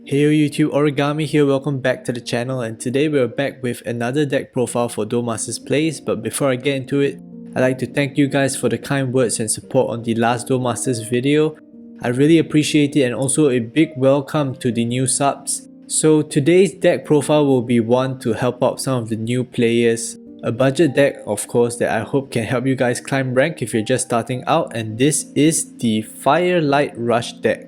Hey YouTube, Origami here, welcome back to the channel, and today we're back with another deck profile for Duel Masters PLAY'S. But before I get into it, I'd like to thank you guys for the kind words and support on the last Duel Masters video. I really appreciate it, and also a big welcome to the new subs. So today's deck profile will be one to help out some of the new players. A budget deck, of course, that I hope can help you guys climb rank if you're just starting out, and this is the Firelight Rush deck.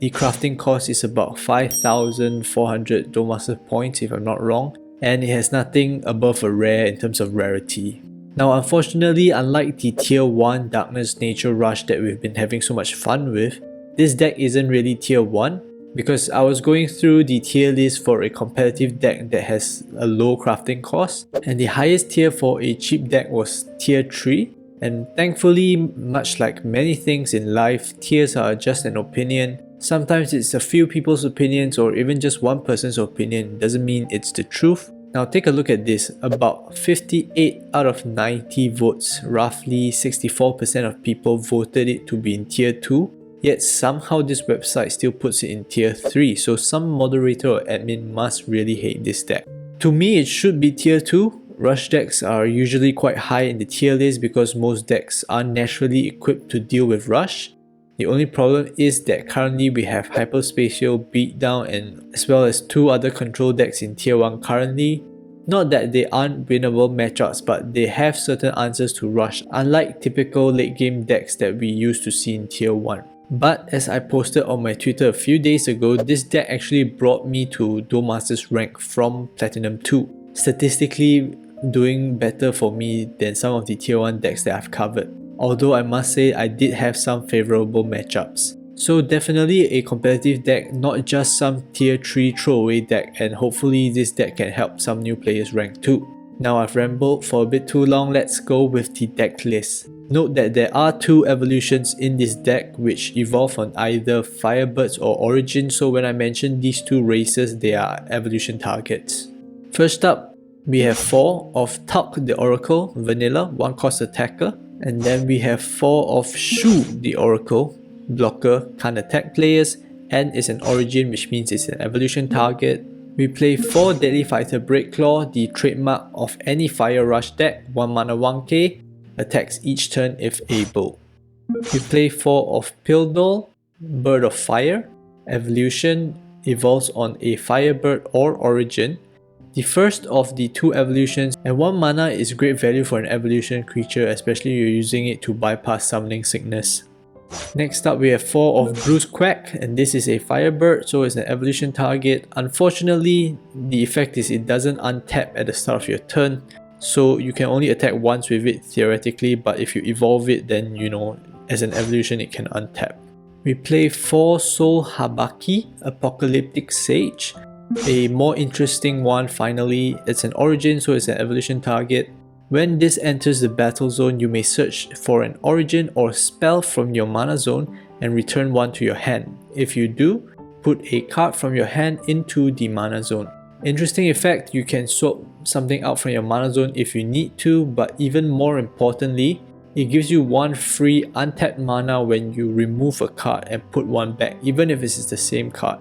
The crafting cost is about 5,400 Duel Masters points if I'm not wrong, and it has nothing above a rare in terms of rarity. Now unfortunately, unlike the tier 1 Darkness Nature Rush that we've been having so much fun with, this deck isn't really tier 1 because I was going through the tier list for a competitive deck that has a low crafting cost, and the highest tier for a cheap deck was tier 3. And thankfully, much like many things in life, tiers are just an opinion. Sometimes it's a few people's opinions or even just one person's opinion, doesn't mean it's the truth. Now take a look at this, about 58 out of 90 votes, roughly 64% of people voted it to be in tier 2, yet somehow this website still puts it in tier 3, so some moderator or admin must really hate this deck. To me, it should be tier 2. Rush decks are usually quite high in the tier list because most decks are naturally equipped to deal with rush. The only problem is that currently we have Hyperspatial, Beatdown, and as well as 2 other control decks in tier 1 currently. Not that they aren't winnable matchups, but they have certain answers to rush, unlike typical late game decks that we used to see in tier 1. But as I posted on my Twitter a few days ago, this deck actually brought me to Duel Masters Rank from Platinum 2. Statistically doing better for me than some of the tier 1 decks that I've covered. Although I must say I did have some favourable matchups. So definitely a competitive deck, not just some tier 3 throwaway deck, and hopefully this deck can help some new players rank too. Now I've rambled for a bit too long, let's go with the deck list. Note that there are 2 evolutions in this deck which evolve on either Firebirds or Origin, so when I mention these 2 races, they are evolution targets. First up, we have 4 of Tuck the Oracle, Vanilla, 1 cost attacker. And then we have 4 of Shu the Oracle, blocker, can't attack players, and is an origin, which means it's an evolution target. We play 4 Deadly Fighter Breakclaw, the trademark of any Fire Rush deck, 1 mana 1k, attacks each turn if able. We play 4 of Pildol, Bird of Fire, evolution, evolves on a Firebird or origin. The first of the 2 evolutions, and 1 mana is great value for an evolution creature, especially if you're using it to bypass Summoning Sickness. Next up we have 4 of Bruce Quack, and this is a Firebird, so it's an evolution target. Unfortunately, the effect is it doesn't untap at the start of your turn, so you can only attack once with it theoretically, but if you evolve it, then you know, as an evolution it can untap. We play 4 Soul Habaki, Apocalyptic Sage. A more interesting one finally, it's an origin, so it's an evolution target. When this enters the battle zone, you may search for an origin or spell from your mana zone and return 1 to your hand. If you do, put a card from your hand into the mana zone. Interesting effect, you can swap something out from your mana zone if you need to, but even more importantly, it gives you 1 free untapped mana when you remove a card and put 1 back, even if it's the same card.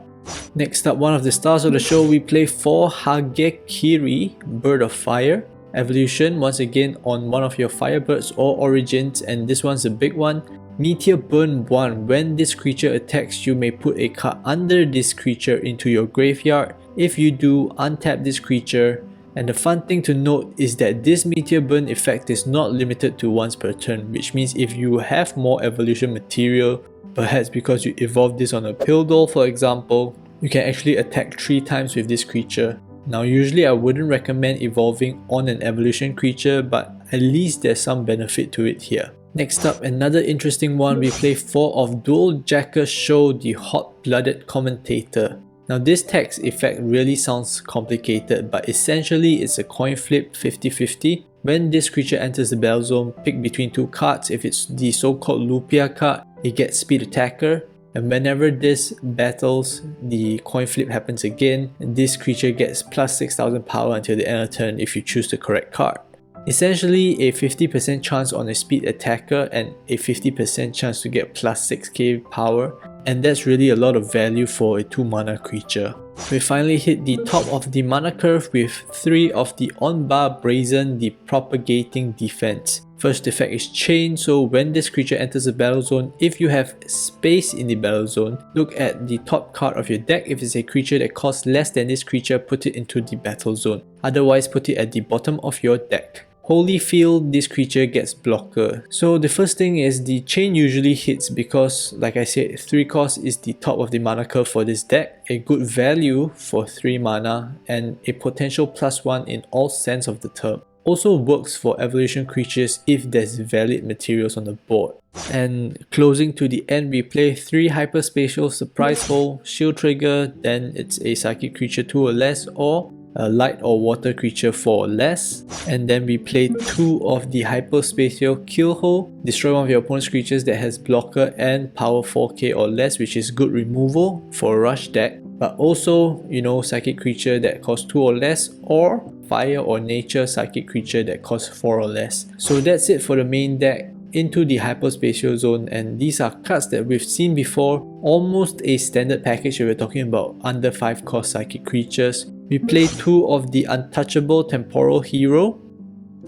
Next up, one of the stars of the show, we play 4 Hagekiri, Bird of Fire, evolution, once again on one of your Firebirds or origins, and this one's a big one. Meteor Burn 1, when this creature attacks, you may put a card under this creature into your graveyard. If you do, untap this creature. And the fun thing to note is that this Meteor Burn effect is not limited to once per turn, which means if you have more evolution material, perhaps because you evolved this on a Pildol for example, you can actually attack 3 times with this creature. Now usually I wouldn't recommend evolving on an evolution creature, but at least there's some benefit to it here. Next up, another interesting one, we play 4 of Duel Jacker Show, the Hot-Blooded Commentator. Now this text effect really sounds complicated, but essentially it's a coin flip 50-50. When this creature enters the battle zone, pick between 2 cards. If it's the so-called Lupia card, it gets Speed Attacker, and whenever this battles, the coin flip happens again, and this creature gets plus 6000 power until the end of turn if you choose the correct card. Essentially a 50% chance on a speed attacker and a 50% chance to get plus 6k power. and that's really a lot of value for a 2 mana creature. We finally hit the top of the mana curve with 3 of the on-bar Brazen, the propagating defense. First effect is Chain, so when this creature enters the battle zone, if you have space in the battle zone, look at the top card of your deck. If it's a creature that costs less than this creature, put it into the battle zone. Otherwise, put it at the bottom of your deck. Holy Field, this creature gets blocker. So the first thing is the Chain usually hits because, like I said, 3 cost is the top of the mana curve for this deck, a good value for 3 mana, and a potential +1 in all sense of the term. Also works for evolution creatures if there's valid materials on the board. And closing to the end, we play 3 hyperspatial surprise hole, shield trigger, then it's a psychic creature 2 or less, or a light or water creature 4 or less. And then we play 2 of the hyperspatial kill hole, destroy one of your opponent's creatures that has blocker and power 4k or less, which is good removal for a rush deck. But also, you know, psychic creature that costs 2 or less, or fire or nature psychic creature that costs 4 or less. So that's it for the main deck. Into the hyperspatial zone, and these are cards that we've seen before, almost a standard package if we're talking about under 5 cost psychic creatures. We play 2 of the untouchable temporal hero,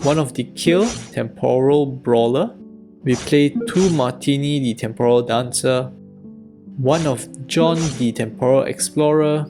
1 of the kill temporal brawler. We play 2 Martini the temporal dancer, 1 of John the temporal explorer,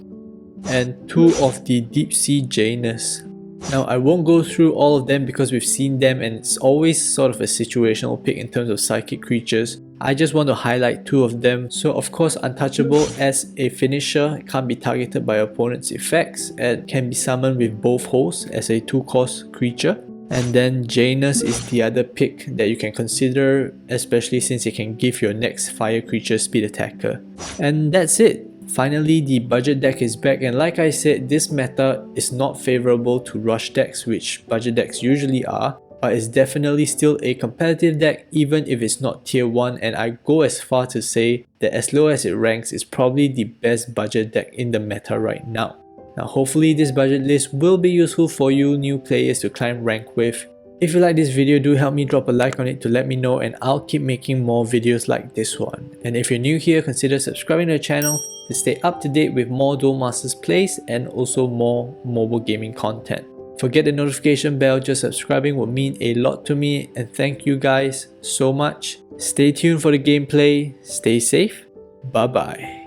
and 2 of the deep sea Janus. Now I won't go through all of them because we've seen them and it's always sort of a situational pick in terms of psychic creatures. I just want to highlight 2 of them. So of course, Untouchable as a finisher can't be targeted by opponent's effects and can be summoned with both holes as a 2 cost creature. And then Janus is the other pick that you can consider, especially since it can give your next fire creature speed attacker. And that's it. Finally, the budget deck is back, and like I said, this meta is not favorable to rush decks, which budget decks usually are, but it's definitely still a competitive deck even if it's not tier 1, and I go as far to say that as low as it ranks, it's probably the best budget deck in the meta right now. Now hopefully this budget list will be useful for you new players to climb rank with. If you like this video, do help me drop a like on it to let me know, and I'll keep making more videos like this one. And if you're new here, consider subscribing to the channel to stay up to date with more Duel Masters plays and also more mobile gaming content. Forget the notification bell, just subscribing would mean a lot to me, and thank you guys so much. Stay tuned for the gameplay, stay safe, bye bye.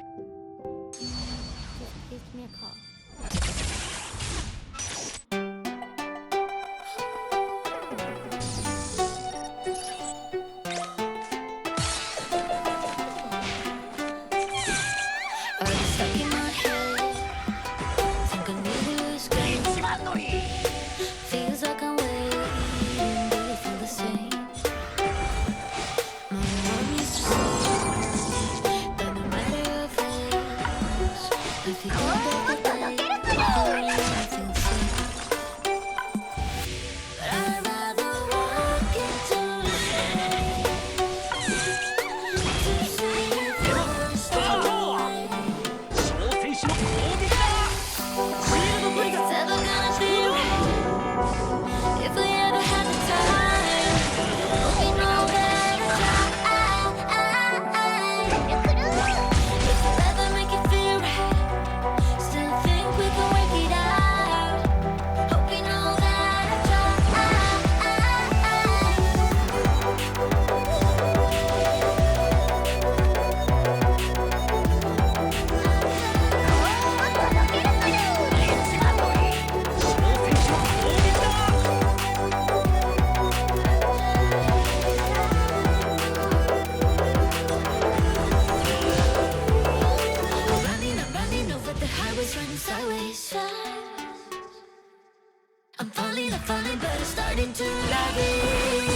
I'm falling, but it's starting to love it.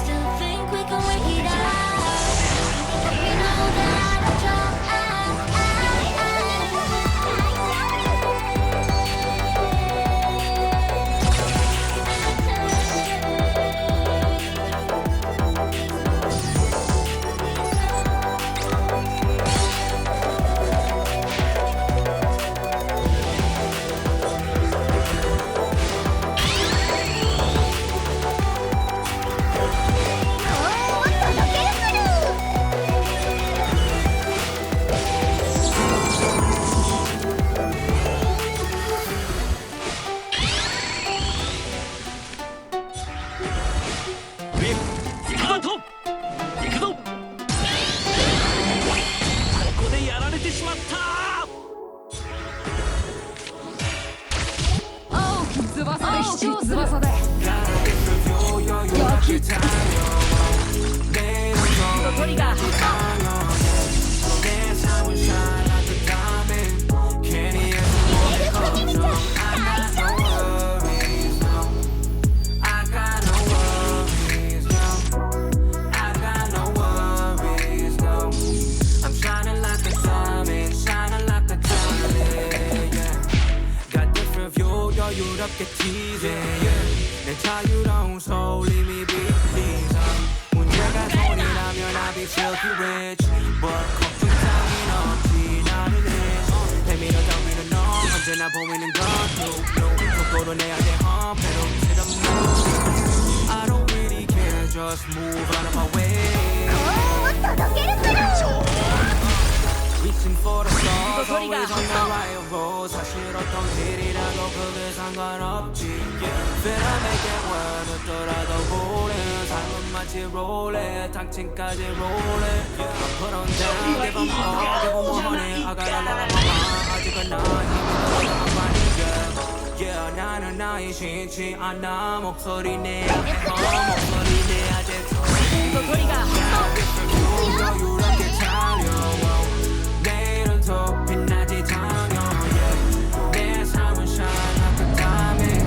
Still think we can work it out. You know that I try. 鳥が 내 삶은 shine like a diamond. 괜히 해서 걱정. I got no worries, no. I got no worries, no. I got no worries, no. I'm shining like a diamond, shining like a diamond, yeah. got different view, 여유롭게 teasing, yeah. 내 자유로운 soul 이미 비틀리자. 문제가 돈이라면 I'll be filthy rich, but 걱정 따윈 없지 나는 rich. 내밀어 덤비는 너 언제나 보이는 것 속도로 내야 돼 pedal to the moon. I don't really care, just move out of my way. Reaching for the stars, always on the right road. 사실 어떤 길이라도 그게 상관없지, yeah. Better make it work, 어쩌라도 rolling. 삶은 마치 roulette, 당신까지 rolling, yeah. Put on down, give 'em all, give 'em 100. I got a lot of my 아직은 나 힘이 들어가 많이, yeah. Yeah, 나는 나이 싫지 않아. 목소리 내야 해, 목소리 내야 돼. 소리가 여유롭게 차려. 내일은 더 빛나지 당연, yeah. 내 삶은 shine like a diamond.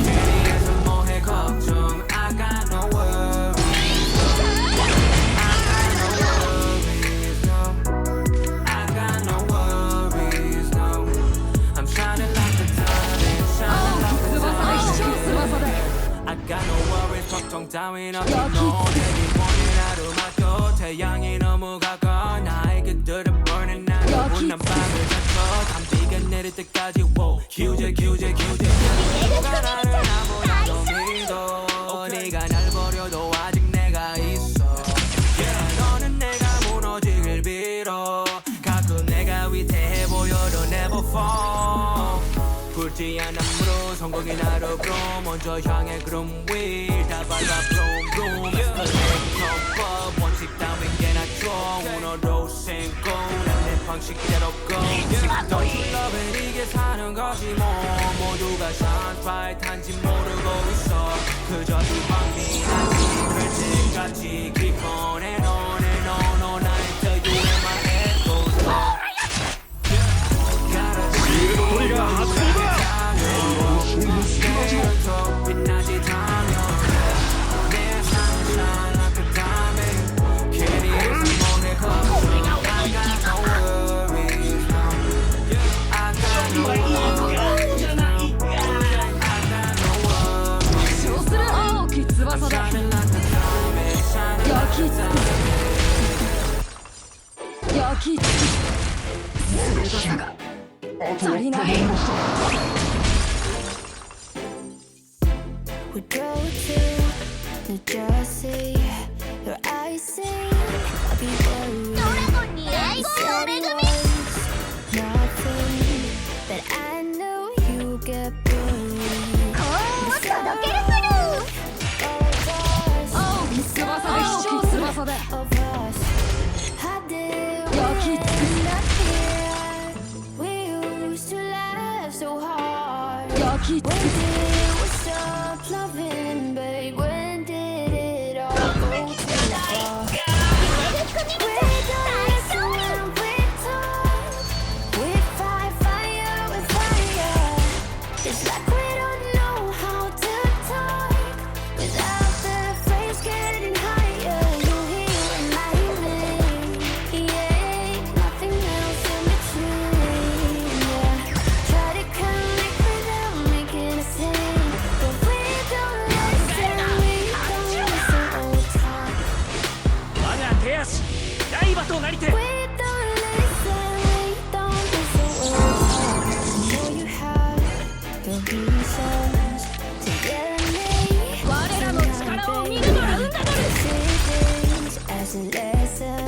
괜히 해서 뭐해 걱정. I got no worries, no. I got no worries, no. I got no worries, no. I'm shining like a diamond, shining like a diamond. I got no worries, 걱정 따윈 없지, no. 내게 보낸 하루 맡겨. 태양이 너무 가까워 나에게 들어 burning 난 밤을 닫혀. 담비가 내릴 때까지 wow. 규제 누가 나를 아무나도 믿어. 네가 날 버려도 아직 내가 있어, yeah. 너는 내가 무너지길 빌어. 가끔 내가 위태해 보여도 never fall. 불지 않은 무로 성공이 나를 부러. 먼저 향해 구름 위 다 밟아 vroom vroom. escalate top 원칙 따윈 게나 줘. 오늘도 신고 내 방식대로 go. Don't you love it, 이게 사는 거지 뭐. 모두가 shine bright 한지 모르고 있어. 그저 이 밤이 나지 그때까지 keep on and on and on all night till you in my head goes on. 소리가 핫소다. 내일은 더 빛나지 당연. 내 삶은 shine like a diamond. 괜히 해서 뭐해 걱정. I got no worries, no. I got no worries, no. I got no worries, no. 大きい翼 I'm だ shining like a diamond, shining like a diamond. 焼き付く鋭さが足りない We go to New Jersey. Your eyes sing. I'll be worried. You said it was nothing, but I know you get worried. Of us, how did we end up here? We used to laugh so hard. When did we stop loving, babe? When did it all go too far? We don't listen when we talk. We fight fire with fire. It's like we don't know how to talk without the flames getting higher. You hear and I hear, yeah. Nothing else in between, yeah. Try to connect without making a scene, but we don't listen all the time. 我が手足刃となりて We don't listen all the time. Know you have your reasons to get me. 我らの力を見るのが運だどる See things as a lesson.